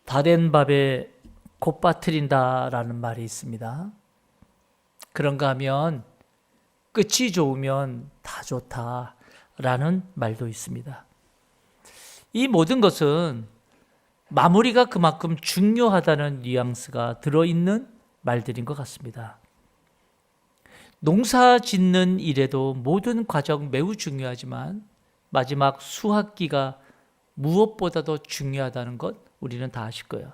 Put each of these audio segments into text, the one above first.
다 된 밥에 곧 빠뜨린다라는 말이 있습니다. 그런가 하면 끝이 좋으면 다 좋다라는 말도 있습니다. 이 모든 것은 마무리가 그만큼 중요하다는 뉘앙스가 들어있는 말들인 것 같습니다. 농사 짓는 일에도 모든 과정 매우 중요하지만 마지막 수확기가 무엇보다도 중요하다는 것 우리는 다 아실 거예요.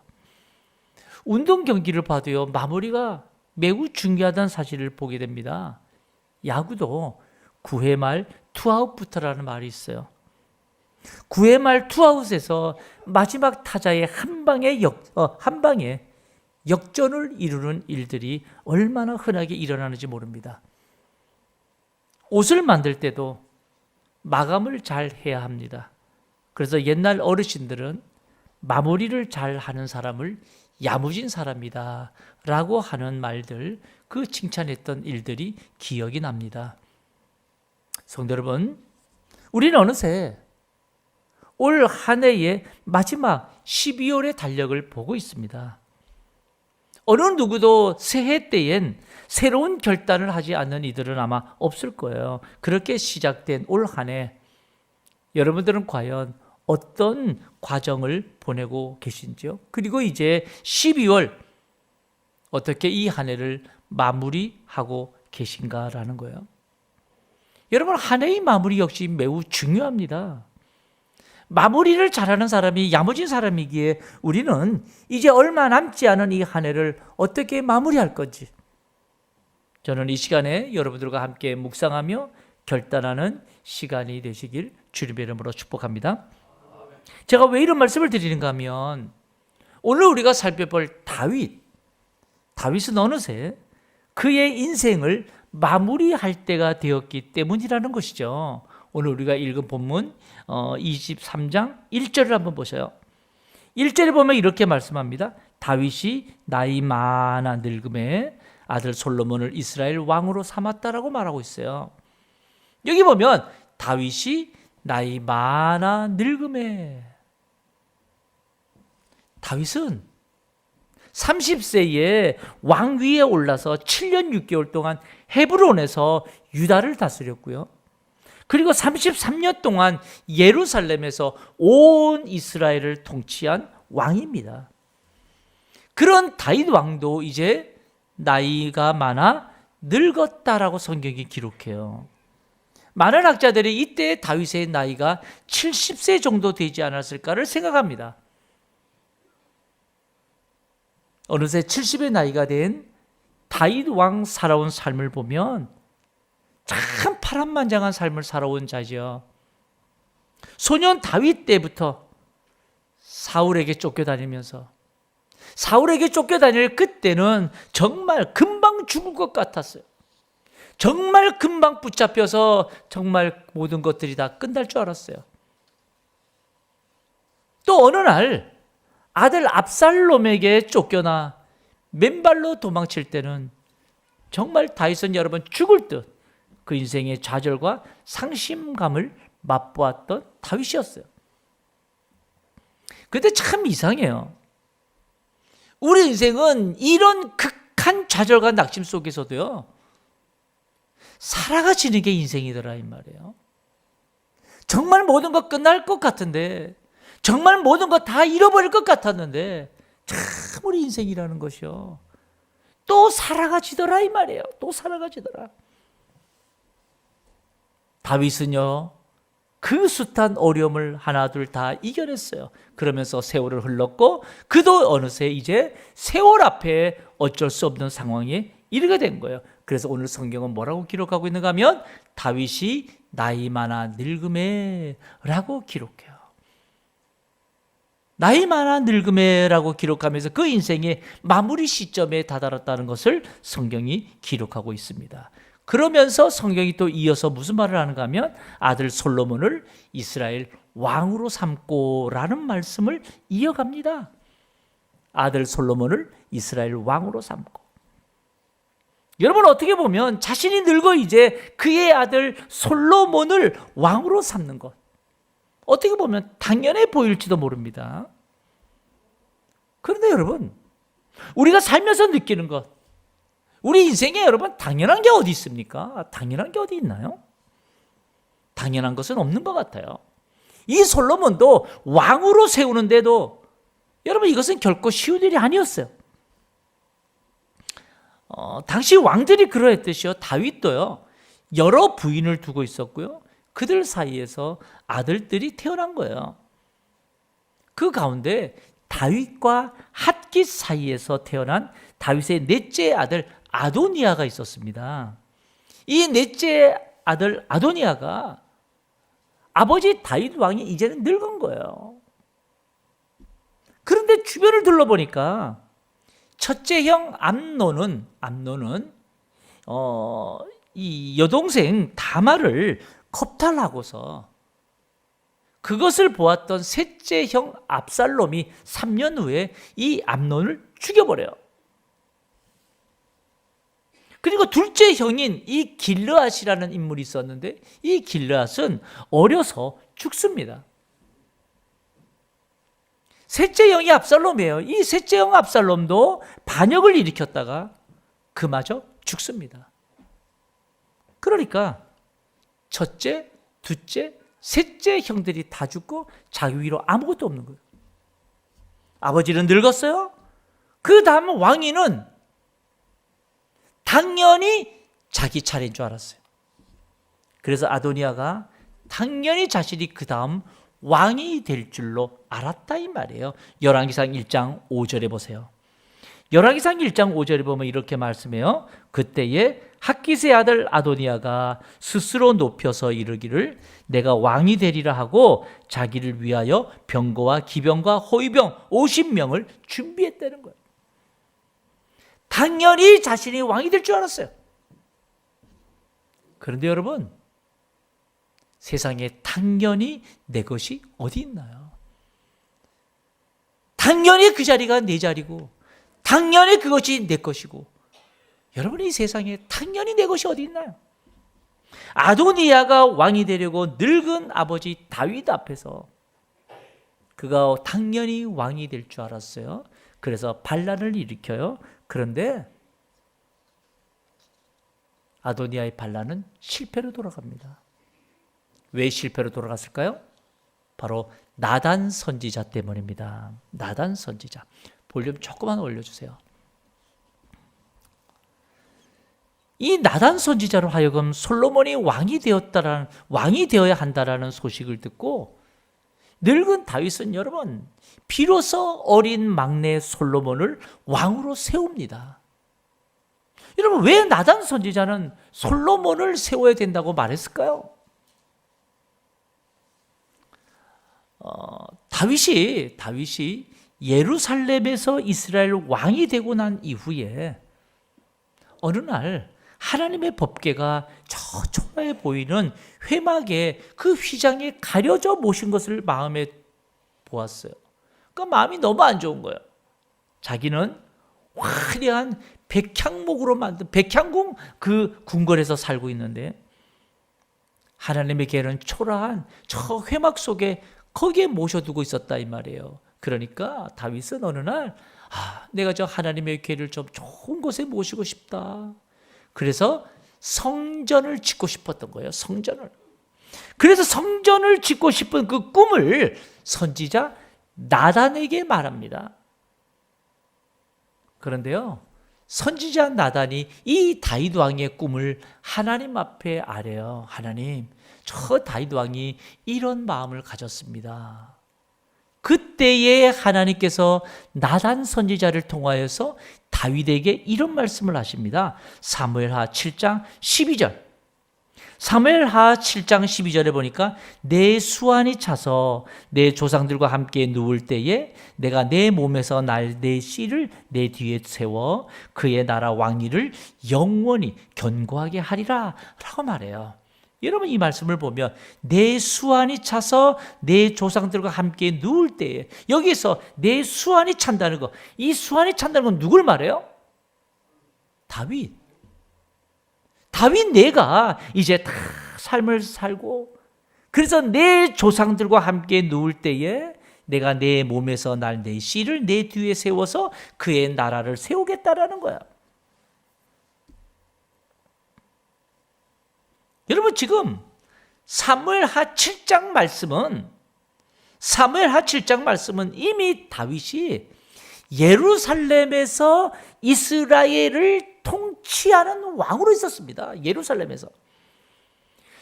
운동 경기를 봐도요, 마무리가 매우 중요하다는 사실을 보게 됩니다. 야구도 9회 말 투아웃부터라는 말이 있어요. 9회 말 투아웃에서 마지막 타자의 한 방에 역전을 이루는 일들이 얼마나 흔하게 일어나는지 모릅니다. 옷을 만들 때도 마감을 잘 해야 합니다. 그래서 옛날 어르신들은 마무리를 잘 하는 사람을 야무진 사람이다 라고 하는 말들, 그 칭찬했던 일들이 기억이 납니다. 성도 여러분, 우리는 어느새 올 한 해의 마지막 12월의 달력을 보고 있습니다. 어느 누구도 새해 때엔 새로운 결단을 하지 않는 이들은 아마 없을 거예요. 그렇게 시작된 올 한 해, 여러분들은 과연 어떤 과정을 보내고 계신지요? 그리고 이제 12월 어떻게 이 한 해를 마무리하고 계신가라는 거예요. 여러분, 한 해의 마무리 역시 매우 중요합니다. 마무리를 잘하는 사람이 야무진 사람이기에 우리는 이제 얼마 남지 않은 이 한 해를 어떻게 마무리할 건지, 저는 이 시간에 여러분들과 함께 묵상하며 결단하는 시간이 되시길 주님의 이름으로 축복합니다. 제가 왜 이런 말씀을 드리는가 하면, 오늘 우리가 살펴볼 다윗은 어느새 그의 인생을 마무리할 때가 되었기 때문이라는 것이죠. 오늘 우리가 읽은 본문 23장 1절을 한번 보세요. 1절에 보면 이렇게 말씀합니다. 다윗이 나이 많아 늙음에 아들 솔로몬을 이스라엘 왕으로 삼았다라고 말하고 있어요. 여기 보면 다윗이 나이 많아 늙음에, 다윗은 30세에 왕위에 올라서 7년 6개월 동안 헤브론에서 유다를 다스렸고요. 그리고 33년 동안 예루살렘에서 온 이스라엘을 통치한 왕입니다. 그런 다윗 왕도 이제 나이가 많아 늙었다라고 성경이 기록해요. 많은 학자들이 이때 다윗의 나이가 70세 정도 되지 않았을까를 생각합니다. 어느새 70의 나이가 된 다윗 왕 살아온 삶을 보면 참 파란만장한 삶을 살아온 자죠. 소년 다윗 때부터 사울에게 쫓겨다니면서, 사울에게 쫓겨다닐 그때는 정말 금방 죽을 것 같았어요. 정말 금방 붙잡혀서 정말 모든 것들이 다 끝날 줄 알았어요. 또 어느 날 아들 압살롬에게 쫓겨나 맨발로 도망칠 때는 정말 다윗은 여러분 죽을 듯 그 인생의 좌절과 상심감을 맛보았던 다윗이었어요. 그런데 참 이상해요. 우리 인생은 이런 극한 좌절과 낙심 속에서도요, 살아가지는 게 인생이더라 이 말이에요. 정말 모든 것 끝날 것 같은데, 정말 모든 것 다 잃어버릴 것 같았는데 참 우리 인생이라는 것이요, 또 살아가지더라 이 말이에요. 또 살아가지더라. 다윗은요, 그 숱한 어려움을 하나 둘 다 이겨냈어요. 그러면서 세월을 흘렀고 그도 어느새 이제 세월 앞에 어쩔 수 없는 상황에 이르게 된 거예요. 그래서 오늘 성경은 뭐라고 기록하고 있는가 하면 다윗이 나이 많아 늙음에 라고 기록해요. 나이 많아 늙음에 라고 기록하면서 그 인생의 마무리 시점에 다다랐다는 것을 성경이 기록하고 있습니다. 그러면서 성경이 또 이어서 무슨 말을 하는가 하면 아들 솔로몬을 이스라엘 왕으로 삼고 라는 말씀을 이어갑니다. 아들 솔로몬을 이스라엘 왕으로 삼고. 여러분, 어떻게 보면 자신이 늙어 이제 그의 아들 솔로몬을 왕으로 삼는 것, 어떻게 보면 당연해 보일지도 모릅니다. 그런데 여러분, 우리가 살면서 느끼는 것, 우리 인생에 여러분 당연한 게 어디 있습니까? 당연한 게 어디 있나요? 당연한 것은 없는 것 같아요. 이 솔로몬도 왕으로 세우는데도 여러분 이것은 결코 쉬운 일이 아니었어요. 당시 왕들이 그러했듯이요, 다윗도요 여러 부인을 두고 있었고요, 그들 사이에서 아들들이 태어난 거예요. 그 가운데 다윗과 핫깃 사이에서 태어난 다윗의 넷째 아들 아도니아가 있었습니다. 이 넷째 아들 아도니아가 아버지 다윗 왕이 이제는 늙은 거예요. 그런데 주변을 둘러보니까 첫째 형 암논은 이 여동생 다말을 겁탈하고서 그것을 보았던 셋째 형 압살롬이 3년 후에 이 암논을 죽여버려요. 그리고 둘째 형인 이 길르앗이라는 인물이 있었는데 이 길르앗은 어려서 죽습니다. 셋째 형이 압살롬이에요. 이 셋째 형 압살롬도 반역을 일으켰다가 그마저 죽습니다. 그러니까 첫째, 둘째, 셋째 형들이 다 죽고 자기 위로 아무것도 없는 거예요. 아버지는 늙었어요. 그 다음 왕위는 당연히 자기 차례인 줄 알았어요. 그래서 아도니아가 당연히 자신이 그 다음 왕이 될 줄로 알았다 이 말이에요. 열왕기상 1장 5절에 보세요. 열왕기상 1장 5절에 보면 이렇게 말씀해요. 그때에 핫깃의 아들 아도니아가 스스로 높여서 이르기를 내가 왕이 되리라 하고 자기를 위하여 병거와 기병과 호위병 50명을 준비했다는 거예요. 당연히 자신이 왕이 될 줄 알았어요. 그런데 여러분, 세상에 당연히 내 것이 어디 있나요? 당연히 그 자리가 내 자리고 당연히 그것이 내 것이고, 여러분 이 세상에 당연히 내 것이 어디 있나요? 아도니아가 왕이 되려고 늙은 아버지 다윗 앞에서 그가 당연히 왕이 될 줄 알았어요. 그래서 반란을 일으켜요. 그런데 아도니아의 반란은 실패로 돌아갑니다. 왜 실패로 돌아갔을까요? 바로 나단 선지자 때문입니다. 나단 선지자. 볼륨 조금만 올려주세요. 이 나단 선지자로 하여금 솔로몬이 왕이 되어야 한다라는 소식을 듣고 늙은 다윗은 여러분 비로소 어린 막내 솔로몬을 왕으로 세웁니다. 여러분 왜 나단 선지자는 솔로몬을 세워야 된다고 말했을까요? 다윗이 예루살렘에서 이스라엘 왕이 되고 난 이후에 어느 날 하나님의 법궤가 저 초라해 보이는 회막에 그 휘장에 가려져 모신 것을 마음에 보았어요. 그러니까 마음이 너무 안 좋은 거예요. 자기는 화려한 백향목으로 만든 백향궁 그 궁궐에서 살고 있는데 하나님의 궤는 초라한 저 회막 속에 거기에 모셔두고 있었다 이 말이에요. 그러니까 다윗은 어느 날 내가 저 하나님의 궤를 좀 좋은 곳에 모시고 싶다. 그래서 성전을 짓고 싶었던 거예요. 성전을. 그래서 성전을 짓고 싶은 그 꿈을 선지자 나단에게 말합니다. 그런데요, 선지자 나단이 이 다윗 왕의 꿈을 하나님 앞에 아뢰요. 하나님, 저 다윗 왕이 이런 마음을 가졌습니다. 그때에 하나님께서 나단 선지자를 통하여서 다윗에게 이런 말씀을 하십니다. 사무엘하 7장 12절. 사무엘하 7장 12절에 보니까 내 수완이 차서 내 조상들과 함께 누울 때에 내가 내 몸에서 날 내 씨를 내 뒤에 세워 그의 나라 왕위를 영원히 견고하게 하리라 라고 말해요. 여러분 이 말씀을 보면 내 수완이 차서 내 조상들과 함께 누울 때에 여기서 내 수완이 찬다는 거, 이 수완이 찬다는 건 누굴 말해요? 다윗. 내가 이제 다 삶을 살고 그래서 내 조상들과 함께 누울 때에 내가 내 몸에서 날 내 씨를 내 뒤에 세워서 그의 나라를 세우겠다라는 거야. 여러분, 지금 사무엘하 7장 말씀은 이미 다윗이 예루살렘에서 이스라엘을 통치하는 왕으로 있었습니다. 예루살렘에서.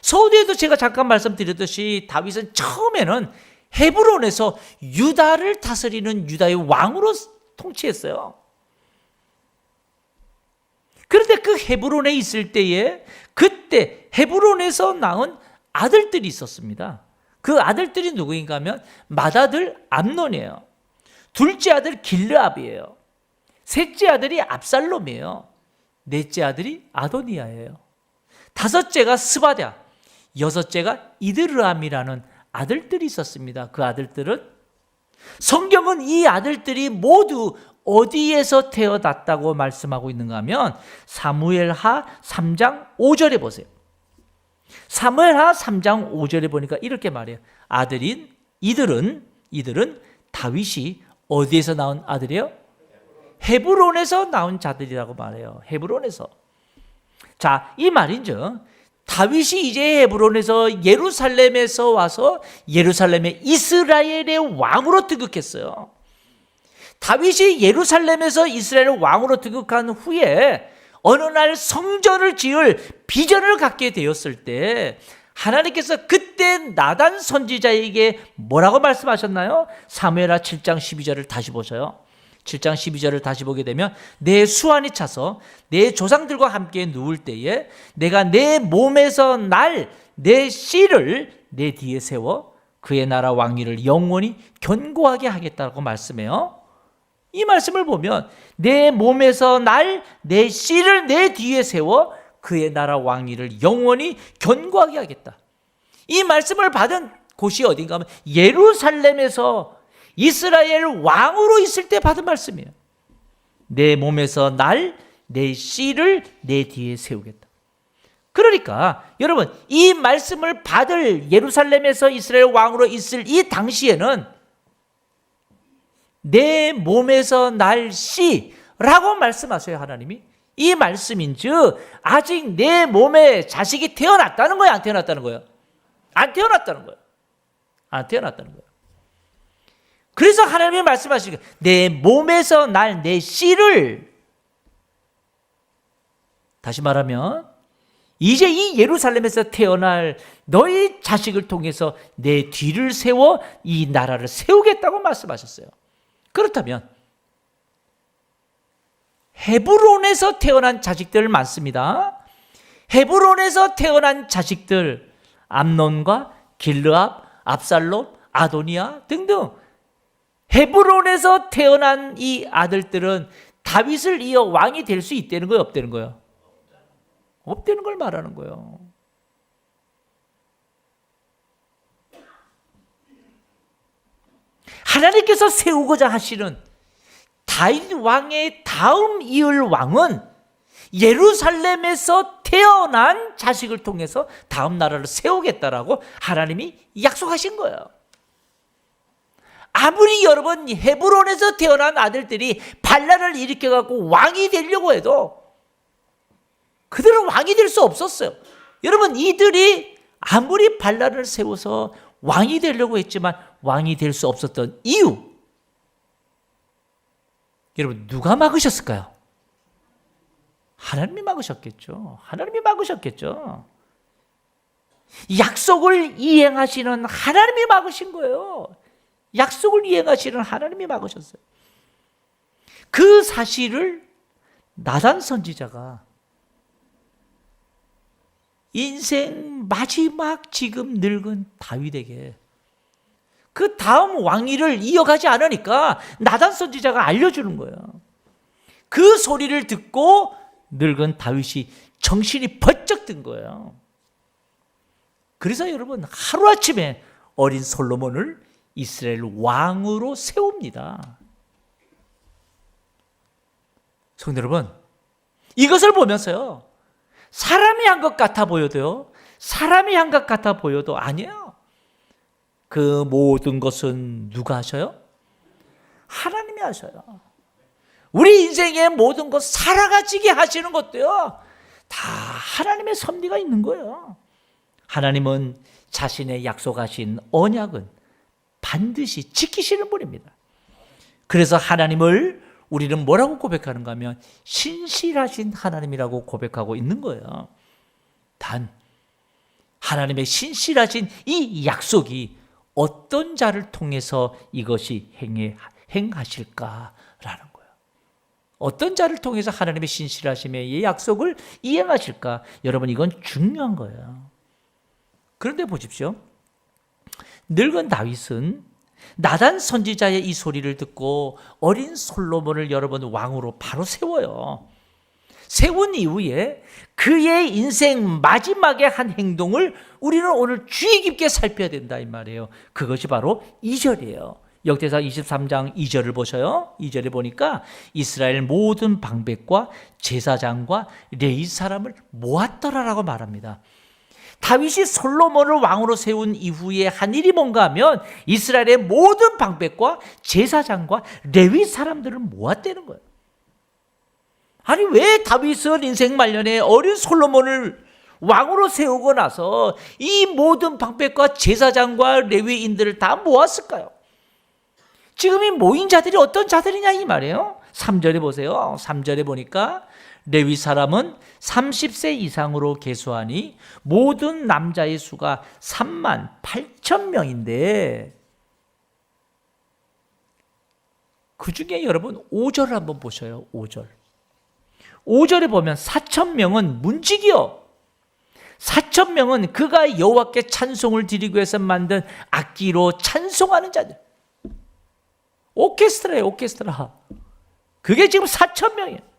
서두에도 제가 잠깐 말씀드렸듯이 다윗은 처음에는 헤브론에서 유다를 다스리는 유다의 왕으로 통치했어요. 그런데 그 헤브론에 있을 때에 그때 헤브론에서 낳은 아들들이 있었습니다. 그 아들들이 누구인가 하면 맏아들 암논이에요. 둘째 아들 길르압이에요. 셋째 아들이 압살롬이에요. 넷째 아들이 아도니아예요. 다섯째가 스바랴, 여섯째가 이드르암이라는 아들들이 있었습니다. 그 아들들은 성경은 이 아들들이 모두 어디에서 태어났다고 말씀하고 있는가 하면 사무엘하 3장 5절에 보세요. 사무엘하 3장 5절에 보니까 이렇게 말해요. 아들인 이들은 다윗이 어디에서 나온 아들이에요? 헤브론에서 나온 자들이라고 말해요. 헤브론에서. 자, 이 말인즉 다윗이 이제 헤브론에서 예루살렘에서 와서 예루살렘의 이스라엘의 왕으로 등극했어요. 다윗이 예루살렘에서 이스라엘 왕으로 등극한 후에 어느 날 성전을 지을 비전을 갖게 되었을 때 하나님께서 그때 나단 선지자에게 뭐라고 말씀하셨나요? 사무엘하 7장 12절을 다시 보세요. 7장 12절을 다시 보게 되면 내 수완이 차서 내 조상들과 함께 누울 때에 내가 내 몸에서 날 내 씨를 내 뒤에 세워 그의 나라 왕위를 영원히 견고하게 하겠다고 말씀해요. 이 말씀을 보면 내 몸에서 날 내 씨를 내 뒤에 세워 그의 나라 왕위를 영원히 견고하게 하겠다. 이 말씀을 받은 곳이 어딘가 하면 예루살렘에서 이스라엘 왕으로 있을 때 받은 말씀이에요. 내 몸에서 날 내 씨를 내 뒤에 세우겠다. 그러니까 여러분, 이 말씀을 받을 예루살렘에서 이스라엘 왕으로 있을 이 당시에는 내 몸에서 날 씨라고 말씀하세요. 하나님이 이 말씀인즉 아직 내 몸에 자식이 태어났다는 거예요? 안 태어났다는 거예요? 안 태어났다는 거예요. 안 태어났다는 거예요. 그래서 하나님이 말씀하시는 거예요. 내 몸에서 날 내 씨를, 다시 말하면 이제 이 예루살렘에서 태어날 너희 자식을 통해서 내 뒤를 세워 이 나라를 세우겠다고 말씀하셨어요. 그렇다면 헤브론에서 태어난 자식들 많습니다. 헤브론에서 태어난 자식들 암논과 길르압, 압살롬, 아도니아 등등 헤브론에서 태어난 이 아들들은 다윗을 이어 왕이 될 수 있다는 거예요? 없다는 거예요? 없다는 걸 말하는 거예요. 하나님께서 세우고자 하시는 다윗 왕의 다음 이을 왕은 예루살렘에서 태어난 자식을 통해서 다음 나라를 세우겠다라고 하나님이 약속하신 거예요. 아무리 여러분 헤브론에서 태어난 아들들이 반란을 일으켜갖고 왕이 되려고 해도 그들은 왕이 될 수 없었어요. 여러분, 이들이 아무리 반란을 세워서 왕이 되려고 했지만 왕이 될 수 없었던 이유, 여러분 누가 막으셨을까요? 하나님이 막으셨겠죠. 하나님이 막으셨겠죠. 약속을 이행하시는 하나님이 막으신 거예요. 약속을 이행하시는 하나님이 막으셨어요. 그 사실을 나단 선지자가 인생 마지막 지금 늙은 다윗에게 그 다음 왕위를 이어가지 않으니까 나단 선지자가 알려주는 거예요. 그 소리를 듣고 늙은 다윗이 정신이 번쩍 든 거예요. 그래서 여러분 하루아침에 어린 솔로몬을 이스라엘 왕으로 세웁니다. 성도 여러분, 이것을 보면서요, 사람이 한 것 같아 보여도요, 사람이 한 것 같아 보여도 아니에요. 그 모든 것은 누가 하셔요? 하나님이 하셔요. 우리 인생의 모든 것 살아가지게 하시는 것도요, 다 하나님의 섭리가 있는 거예요. 하나님은 자신의 약속하신 언약은 반드시 지키시는 분입니다. 그래서 하나님을 우리는 뭐라고 고백하는가 하면 신실하신 하나님이라고 고백하고 있는 거예요. 단 하나님의 신실하신 이 약속이 어떤 자를 통해서 이것이 행하실까라는 거예요. 어떤 자를 통해서 하나님의 신실하심의 이 약속을 이행하실까? 여러분, 이건 중요한 거예요. 그런데 보십시오. 늙은 다윗은 나단 선지자의 이 소리를 듣고 어린 솔로몬을 여러분 왕으로 바로 세워요. 세운 이후에 그의 인생 마지막에 한 행동을 우리는 오늘 주의 깊게 살펴야 된다 이 말이에요. 그것이 바로 2절이에요. 역대상 23장 2절을 보셔요. 2절에 보니까 이스라엘 모든 방백과 제사장과 레위 사람을 모았더라라고 말합니다. 다윗이 솔로몬을 왕으로 세운 이후에 한 일이 뭔가 하면 이스라엘의 모든 방백과 제사장과 레위 사람들을 모았다는 거예요. 아니, 왜 다윗은 인생 말년에 어린 솔로몬을 왕으로 세우고 나서 이 모든 방백과 제사장과 레위인들을 다 모았을까요? 지금 이 모인 자들이 어떤 자들이냐 이 말이에요. 3절에 보세요. 3절에 보니까 레위 사람은 30세 이상으로 계수하니 모든 남자의 수가 38,000명인데 그 중에 여러분 5절을 한번 보셔요. 5절. 5절에 보면 4,000명은 문지기요. 4,000명은 그가 여호와께 찬송을 드리기 위해서 만든 악기로 찬송하는 자들. 오케스트라예요, 오케스트라. 그게 지금 4,000명이에요.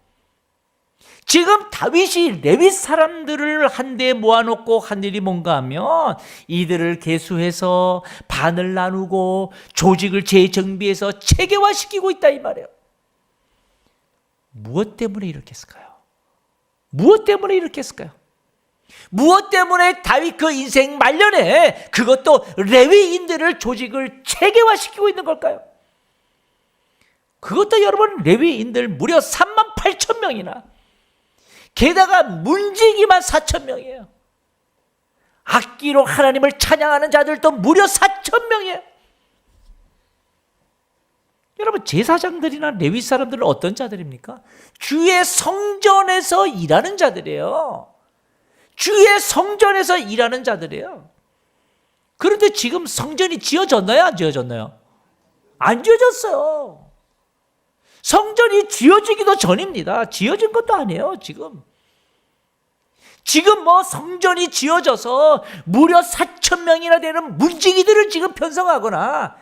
지금 다윗이 레위 사람들을 한데 모아놓고 한 일이 뭔가 하면 이들을 계수해서 반을 나누고 조직을 재정비해서 체계화시키고 있다 이 말이에요. 무엇 때문에 이렇게 했을까요? 무엇 때문에 이렇게 했을까요? 무엇 때문에 다윗 그 인생 말년에 그것도 레위인들을 조직을 체계화시키고 있는 걸까요? 그것도 여러분 레위인들 무려 38,000명이나 게다가 문지기만 4,000명이에요. 악기로 하나님을 찬양하는 자들도 무려 4,000명이에요. 여러분, 제사장들이나 레위 사람들은 어떤 자들입니까? 주의 성전에서 일하는 자들이에요. 주의 성전에서 일하는 자들이에요. 그런데 지금 성전이 지어졌나요? 안 지어졌나요? 안 지어졌어요. 성전이 지어지기도 전입니다. 지어진 것도 아니에요, 지금. 지금 뭐 성전이 지어져서 무려 4,000명이나 되는 문지기들을 지금 편성하거나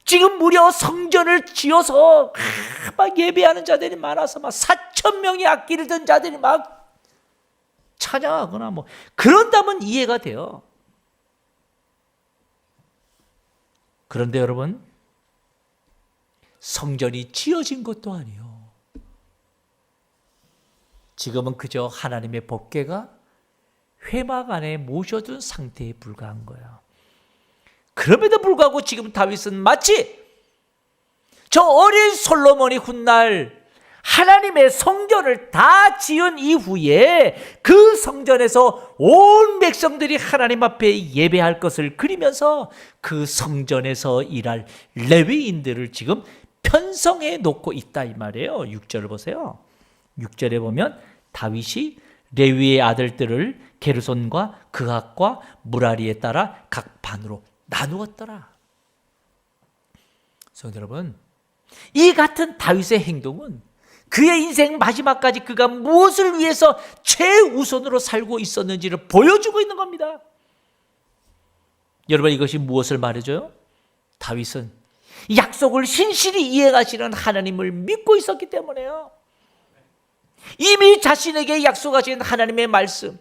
지금 무려 성전을 지어서 막 예배하는 자들이 많아서 막 4,000명이 악기를 든 자들이 막 찬양하거나 뭐 그런다면 이해가 돼요. 그런데 여러분, 성전이 지어진 것도 아니에요. 지금은 그저 하나님의 법궤가 회막 안에 모셔둔 상태에 불과한 거예요. 그럼에도 불구하고 지금 다윗은 마치 저 어린 솔로몬이 훗날 하나님의 성전을 다 지은 이후에 그 성전에서 온 백성들이 하나님 앞에 예배할 것을 그리면서 그 성전에서 일할 레위인들을 지금 편성해 놓고 있다 이 말이에요. 6절을 보세요. 6절에 보면 다윗이 레위의 아들들을 게르손과 그핫과 무라리에 따라 각 반으로 나누었더라. 성도 여러분, 이 같은 다윗의 행동은 그의 인생 마지막까지 그가 무엇을 위해서 최우선으로 살고 있었는지를 보여주고 있는 겁니다. 여러분, 이것이 무엇을 말해줘요? 다윗은 약속을 신실히 이행하시는 하나님을 믿고 있었기 때문에요. 이미 자신에게 약속하신 하나님의 말씀,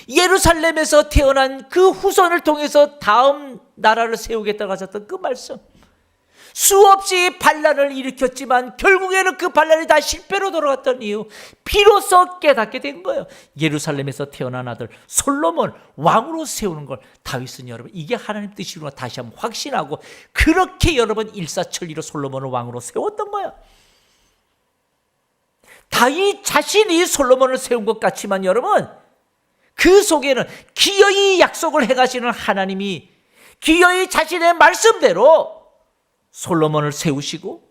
예루살렘에서 태어난 그 후손을 통해서 다음 나라를 세우겠다고 하셨던 그 말씀, 수없이 반란을 일으켰지만 결국에는 그 반란이 다 실패로 돌아갔던 이유, 비로소 깨닫게 된 거예요. 예루살렘에서 태어난 아들 솔로몬 왕으로 세우는 걸 다윗은 여러분 이게 하나님 뜻이구나 다시 한번 확신하고 그렇게 여러분 일사천리로 솔로몬을 왕으로 세웠던 거예요. 다윗 자신이 솔로몬을 세운 것 같지만 여러분 그 속에는 기어이 약속을 행하시는 하나님이 기어이 자신의 말씀대로 솔로몬을 세우시고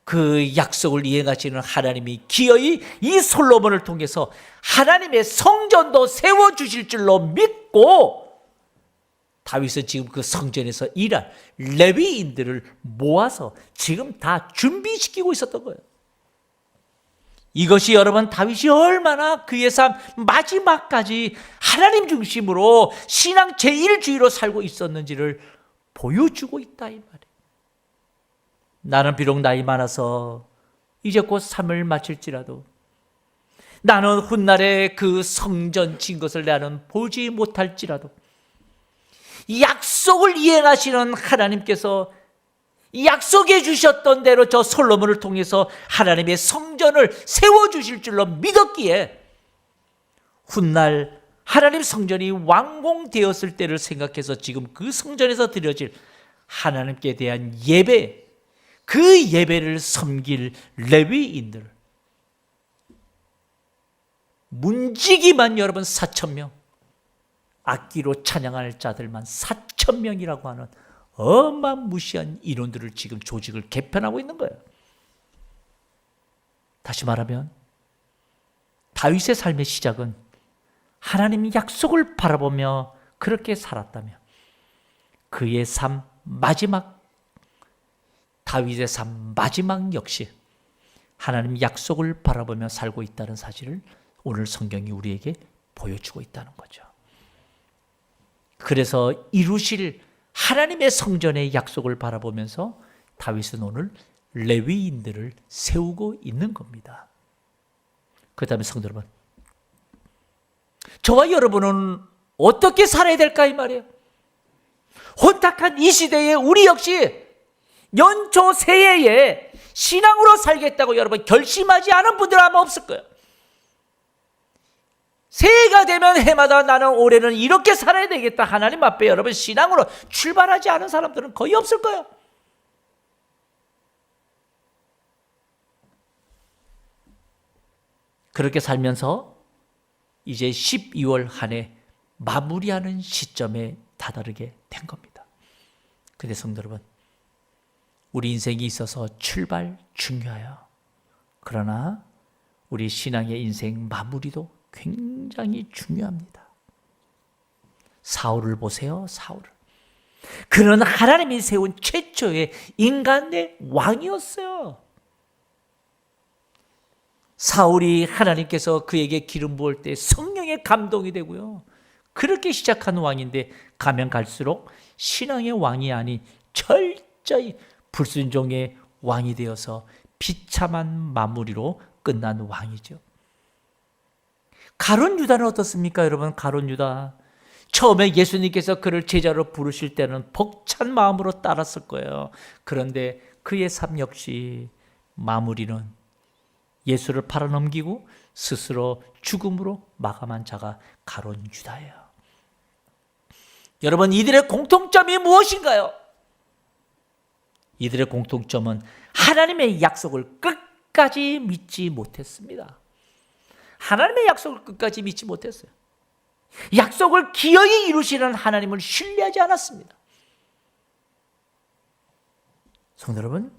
그 약속을 이행하시는 하나님이 기어이 이 솔로몬을 통해서 하나님의 성전도 세워주실 줄로 믿고 다윗은 지금 그 성전에서 일할 레위인들을 모아서 지금 다 준비시키고 있었던 거예요. 이것이 여러분 다윗이 얼마나 그의 삶 마지막까지 하나님 중심으로 신앙 제1주의로 살고 있었는지를 보여주고 있다 이 말이에요. 나는 비록 나이 많아서 이제 곧 삶을 마칠지라도 나는 훗날에 그 성전 진 것을 나는 보지 못할지라도 약속을 이행하시는 하나님께서 약속해 주셨던 대로 저 솔로몬을 통해서 하나님의 성전을 세워주실 줄로 믿었기에 훗날 하나님 성전이 완공되었을 때를 생각해서 지금 그 성전에서 드려질 하나님께 대한 예배, 그 예배를 섬길 레위인들 문지기만 여러분 4,000명, 악기로 찬양할 자들만 4,000명이라고 하는 어마무시한 인원들을 지금 조직을 개편하고 있는 거예요. 다시 말하면 다윗의 삶의 시작은 하나님의 약속을 바라보며 그렇게 살았다며 그의 삶 마지막, 다윗의 삶 마지막 역시 하나님 약속을 바라보며 살고 있다는 사실을 오늘 성경이 우리에게 보여주고 있다는 거죠. 그래서 이루실 하나님의 성전의 약속을 바라보면서 다윗은 오늘 레위인들을 세우고 있는 겁니다. 그 다음에 성도 여러분, 저와 여러분은 어떻게 살아야 될까 이 말이에요. 혼탁한 이 시대에 우리 역시 연초 새해에 신앙으로 살겠다고 여러분 결심하지 않은 분들 아마 없을 거예요. 새해가 되면 해마다 나는 올해는 이렇게 살아야 되겠다 하나님 앞에 여러분 신앙으로 출발하지 않은 사람들은 거의 없을 거예요. 그렇게 살면서 이제 12월 한 해 마무리하는 시점에 다다르게 된 겁니다. 근데 성도 여러분, 우리 인생이 있어서 출발 중요해요. 그러나 우리 신앙의 인생 마무리도 굉장히 중요합니다. 사울을 보세요. 사울을. 그는 하나님이 세운 최초의 인간의 왕이었어요. 사울이 하나님께서 그에게 기름 부을 때 성령의 감동이 되고요. 그렇게 시작한 왕인데 가면 갈수록 신앙의 왕이 아닌 철저히 불순종의 왕이 되어서 비참한 마무리로 끝난 왕이죠. 가룟 유다는 어떻습니까, 여러분? 가룟 유다. 처음에 예수님께서 그를 제자로 부르실 때는 벅찬 마음으로 따랐을 거예요. 그런데 그의 삶 역시 마무리는 예수를 팔아넘기고 스스로 죽음으로 마감한 자가 가룟 유다예요. 여러분, 이들의 공통점이 무엇인가요? 이들의 공통점은 하나님의 약속을 끝까지 믿지 못했습니다. 하나님의 약속을 끝까지 믿지 못했어요. 약속을 기어이 이루시는 하나님을 신뢰하지 않았습니다. 성도 여러분,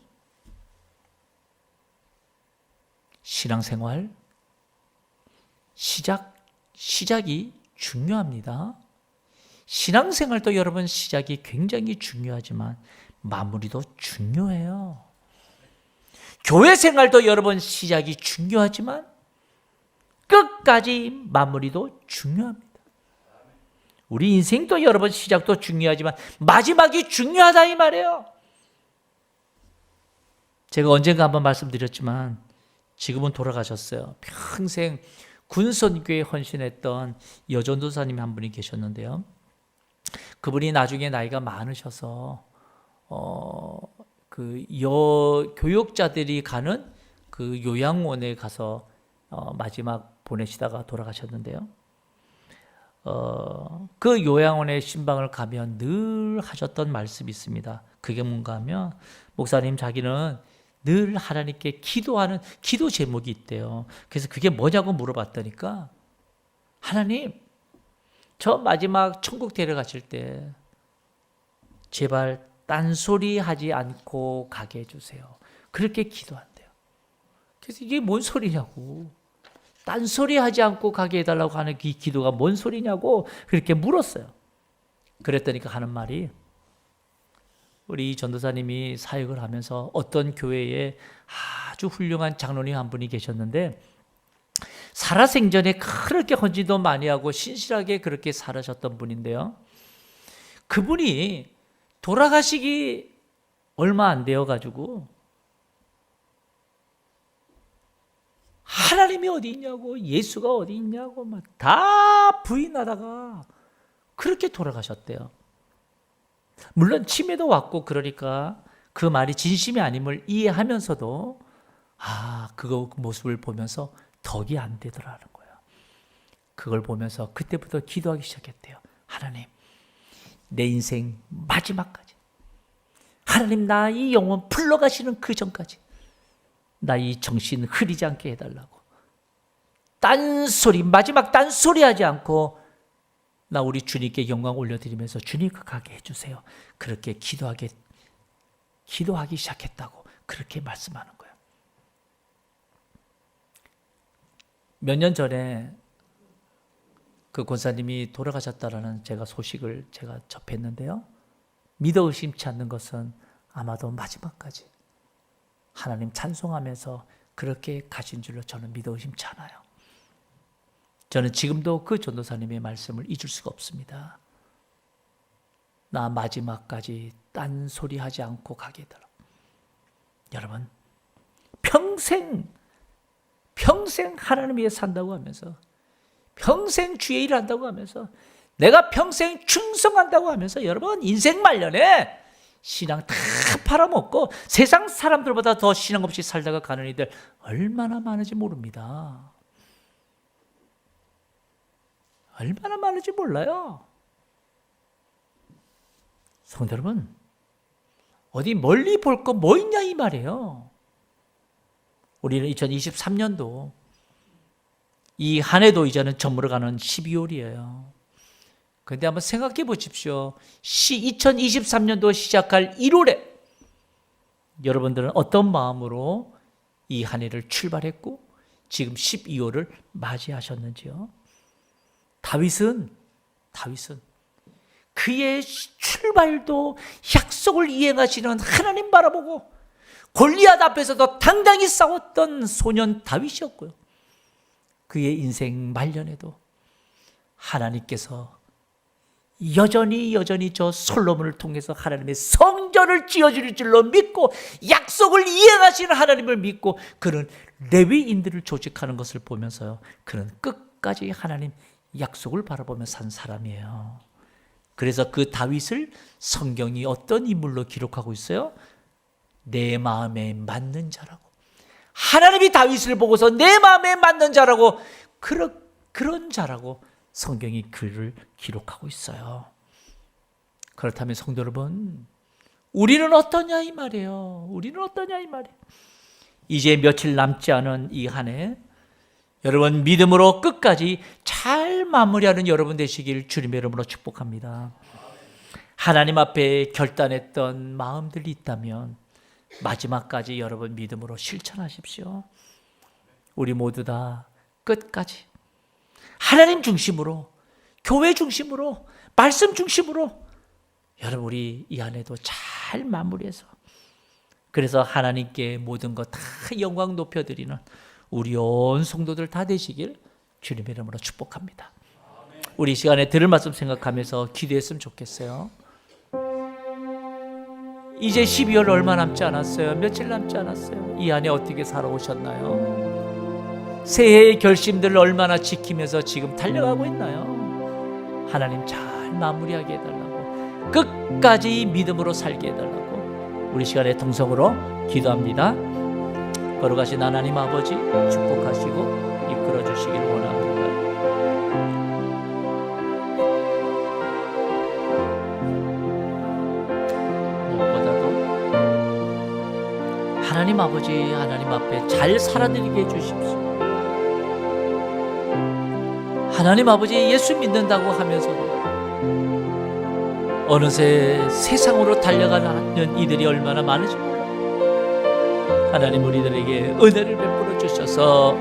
신앙생활 시작이 중요합니다. 신앙생활도 여러분 시작이 굉장히 중요하지만 마무리도 중요해요. 교회 생활도 여러분 시작이 중요하지만 끝까지 마무리도 중요합니다. 우리 인생도 여러분 시작도 중요하지만 마지막이 중요하다 이 말이에요. 제가 언젠가 한번 말씀드렸지만 지금은 돌아가셨어요. 평생 군선교에 헌신했던 여전도사님 한 분이 계셨는데요. 그분이 나중에 나이가 많으셔서 교육자들이 가는 그 요양원에 가서 마지막 보내시다가 돌아가셨는데요. 그 요양원에 신방을 가면 늘 하셨던 말씀이 있습니다. 그게 뭔가 하면 목사님 자기는 늘 하나님께 기도하는 기도 제목이 있대요. 그래서 그게 뭐냐고 물어봤더니까 하나님 저 마지막 천국 데려가실 때 제발 딴소리 하지 않고 가게 해주세요. 그렇게 기도한대요. 그래서 이게 뭔 소리냐고. 딴소리 하지 않고 가게 해달라고 하는 이 기도가 뭔 소리냐고 그렇게 물었어요. 그랬더니까 하는 말이 우리 전도사님이 사역을 하면서 어떤 교회에 아주 훌륭한 장로님 한 분이 계셨는데 살아생전에 그렇게 헌신도 많이 하고 신실하게 그렇게 살아셨던 분인데요. 그분이 돌아가시기 얼마 안 되어가지고 하나님이 어디 있냐고 예수가 어디 있냐고 막 다 부인하다가 그렇게 돌아가셨대요. 물론 치매도 왔고 그러니까 그 말이 진심이 아님을 이해하면서도 그 모습을 보면서 덕이 안 되더라는 거예요. 그걸 보면서 그때부터 기도하기 시작했대요. 하나님 내 인생 마지막까지 하나님 나 이 영혼 풀러가시는 그 전까지 나 이 정신 흐리지 않게 해달라고 딴소리 마지막 딴소리 하지 않고 나 우리 주님께 영광 올려드리면서 주님 가게 해주세요. 그렇게 기도하기 시작했다고 그렇게 말씀하는 거예요. 몇 년 전에 그 권사님이 돌아가셨다라는 제가 소식을 제가 접했는데요. 믿어 의심치 않는 것은 아마도 마지막까지 하나님 찬송하면서 그렇게 가신 줄로 저는 믿어 의심치 않아요. 저는 지금도 그 전도사님의 말씀을 잊을 수가 없습니다. 나 마지막까지 딴소리 하지 않고 가게 해달라. 여러분 평생 하나님 위해 산다고 하면서 평생 주의 일을 한다고 하면서 내가 평생 충성한다고 하면서 여러분 인생 말년에 신앙 다 팔아먹고 세상 사람들보다 더 신앙 없이 살다가 가는 이들 얼마나 많은지 모릅니다. 얼마나 많은지 몰라요. 성도 여러분 어디 멀리 볼 거 뭐 있냐 이 말이에요. 우리는 2023년도 이 한 해도 이제는 저물어가는 12월이에요. 그런데 한번 생각해 보십시오. 2023년도 시작할 1월에 여러분들은 어떤 마음으로 이 한 해를 출발했고 지금 12월을 맞이하셨는지요? 다윗은 그의 출발도 약속을 이행하시는 하나님 바라보고 골리앗 앞에서도 당당히 싸웠던 소년 다윗이었고요. 그의 인생 말년에도 하나님께서 여전히 저 솔로몬을 통해서 하나님의 성전을 지어줄 줄로 믿고 약속을 이행하시는 하나님을 믿고 그는 레위인들을 조직하는 것을 보면서요. 그는 끝까지 하나님 약속을 바라보며 산 사람이에요. 그래서 그 다윗을 성경이 어떤 인물로 기록하고 있어요? 내 마음에 맞는 자라고. 하나님이 다윗을 보고서 내 마음에 맞는 자라고 그런 자라고 성경이 그를 기록하고 있어요. 그렇다면 성도 여러분, 우리는 어떠냐 이 말이에요. 우리는 어떠냐 이 말이에요. 이제 며칠 남지 않은 이 한 해 여러분 믿음으로 끝까지 잘 마무리하는 여러분 되시길 주님의 이름으로 축복합니다. 하나님 앞에 결단했던 마음들이 있다면 마지막까지 여러분 믿음으로 실천하십시오. 우리 모두 다 끝까지 하나님 중심으로, 교회 중심으로, 말씀 중심으로 여러분 우리 이 한 해도 잘 마무리해서 그래서 하나님께 모든 것 다 영광 높여드리는 우리 온 성도들 다 되시길 주님의 이름으로 축복합니다. 우리 이 시간에 들을 말씀 생각하면서 기도했으면 좋겠어요. 이제 12월 얼마 남지 않았어요. 며칠 남지 않았어요. 이 안에 어떻게 살아오셨나요? 새해의 결심들을 얼마나 지키면서 지금 달려가고 있나요? 하나님 잘 마무리하게 해달라고, 끝까지 믿음으로 살게 해달라고, 우리 시간에 통성으로 기도합니다. 걸어가신 하나님 아버지 축복하시고 이끌어 주시기를 원합니다. 무엇보다도 하나님 아버지 하나님 앞에 잘 살아드리게 해주십시오. 하나님 아버지 예수 믿는다고 하면서도 어느새 세상으로 달려가는 이들이 얼마나 많은지 몰라요. 하나님 우리들에게 은혜를 베풀어 주셔서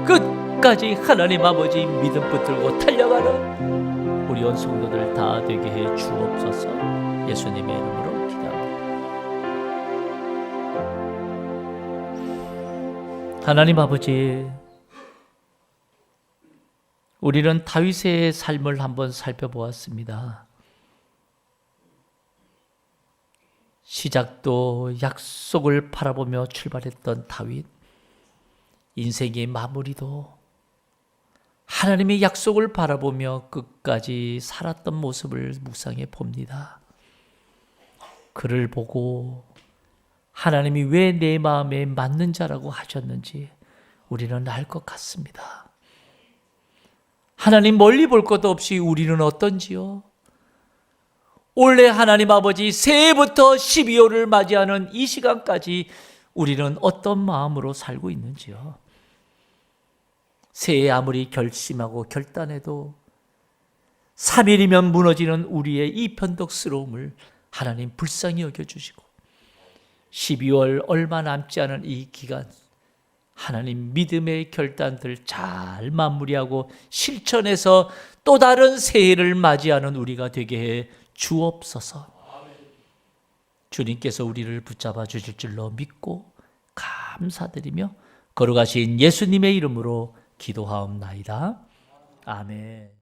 끝까지 하나님 아버지 믿음 붙들고 달려가는 우리 온 성도들 다 되게 해 주옵소서. 예수님의 이름으로 기도합니다. 하나님 아버지, 우리는 다윗의 삶을 한번 살펴보았습니다. 시작도 약속을 바라보며 출발했던 다윗, 인생의 마무리도 하나님의 약속을 바라보며 끝까지 살았던 모습을 묵상해 봅니다. 그를 보고 하나님이 왜 내 마음에 맞는 자라고 하셨는지 우리는 알 것 같습니다. 하나님 멀리 볼 것도 없이 우리는 어떤지요? 올해 하나님 아버지 새해부터 12월을 맞이하는 이 시간까지 우리는 어떤 마음으로 살고 있는지요? 새해 아무리 결심하고 결단해도 3일이면 무너지는 우리의 이 변덕스러움을 하나님 불쌍히 여겨주시고 12월 얼마 남지 않은 이 기간 하나님 믿음의 결단들 잘 마무리하고 실천해서 또 다른 새해를 맞이하는 우리가 되게 해 주옵소서. 주님께서 우리를 붙잡아 주실 줄로 믿고 감사드리며 걸어가신 예수님의 이름으로 기도하옵나이다. 아멘.